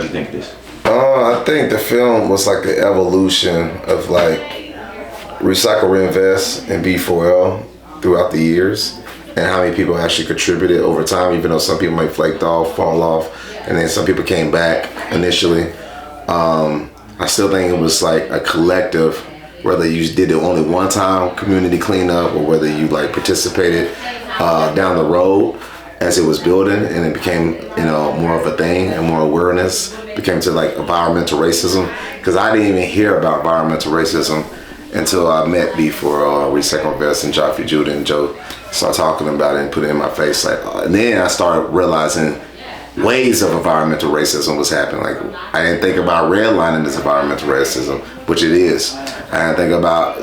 do you think it is? I think the film was like the evolution of like recycle, reinvest, and B.4.L throughout the years, and how many people actually contributed over time. Even though some people might flaked off, fall off, and then some people came back initially. I still think it was like a collective, whether you did it only one time community cleanup or whether you like participated down the road as it was building, and it became, you know, more of a thing and more awareness became to like environmental racism. Because I didn't even hear about environmental racism until I met B.4.L, Recycle Invest, and Joffrey Judah and Joe started talking about it and put it in my face. Like, and then I started realizing waves of environmental racism was happening. Like, I didn't think about redlining as environmental racism, which it is. I didn't think about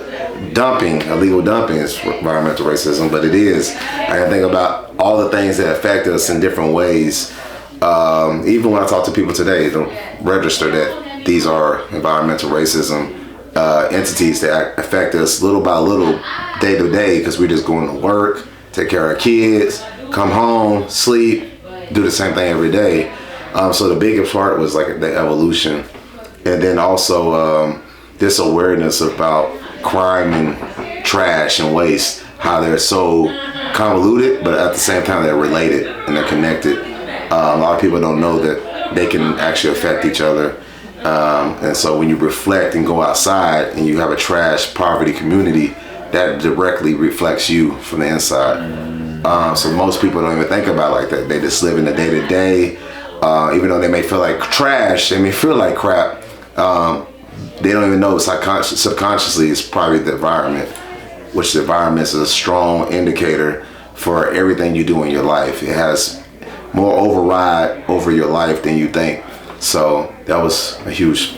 dumping, illegal dumping is environmental racism, but it is. I didn't think about all the things that affect us in different ways. Even when I talk to people today, don't register that these are environmental racism entities that affect us little by little, day to day, because we're just going to work, take care of our kids, come home, sleep, do the same thing every day. So the biggest part was like the evolution, and then also this awareness about crime and trash and waste, how they're so convoluted, but at the same time they're related and they're connected. A lot of people don't know that they can actually affect each other. And so when you reflect and go outside and you have a trash poverty community, that directly reflects you from the inside. So most people don't even think about it like that. They just live in the day to day. Even though they may feel like trash, they may feel like crap. They don't even know subconsciously it's probably the environment, which the environment is a strong indicator for everything you do in your life. It has more override over your life than you think. So that was a huge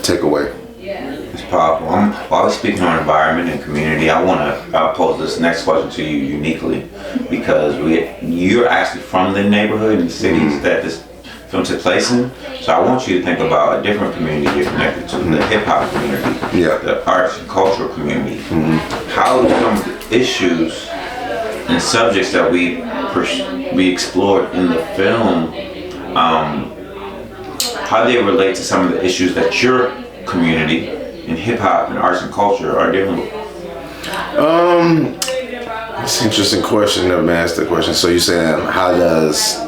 takeaway. It's powerful. While we're speaking on environment and community, I want to pose this next question to you uniquely, because you're actually from the neighborhood and cities that this film took place in. So I want you to think about a different community you're connected to, the hip hop community, the arts and cultural community. How do some of the issues and subjects that we explored in the film, how they relate to some of the issues that your community in hip hop and arts and culture are dealing with? That's an interesting question. Never been asked that question. So you're saying, how does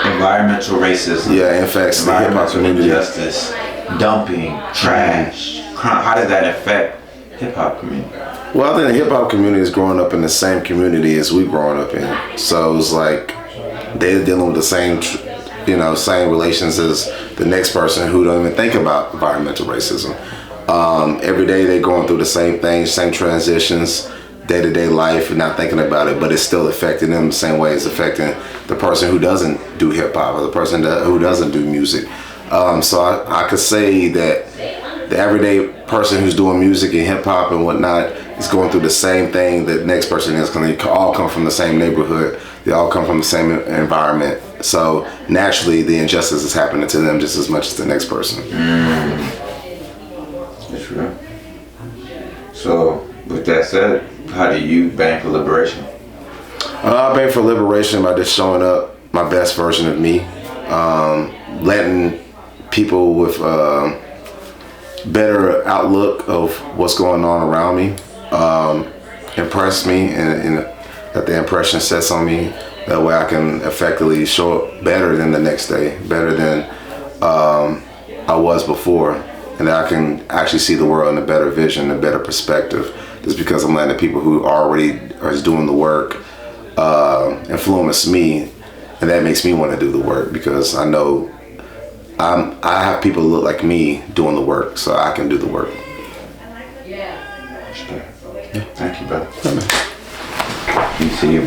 environmental racism, affects the hip hop community, injustice, dumping, trash, crime, how does that affect hip hop community? Well, I think the hip hop community is growing up in the same community as we growing up in. So it's like they're dealing with the same, same relations as the next person who don't even think about environmental racism. Every day they're going through the same things, same transitions, day-to-day life, and not thinking about it, but it's still affecting them the same way it's affecting the person who doesn't do hip-hop or the person who doesn't do music. So I could say that the everyday person who's doing music and hip-hop and whatnot is going through the same thing that the next person is, because they all come from the same neighborhood. They all come from the same environment. So naturally, the injustice is happening to them just as much as the next person. That's true. So with that said, how do you bang for liberation? I bang for liberation by just showing up my best version of me, letting people with better outlook of what's going on around me impress me, and that the impression sets on me. That way I can effectively show up better than the next day, better than I was before, and that I can actually see the world in a better vision, a better perspective. Just because I'm letting the people who already are doing the work influence me, and that makes me want to do the work, because I know I have people who look like me doing the work, so I can do the work. Thank you, brother. You see your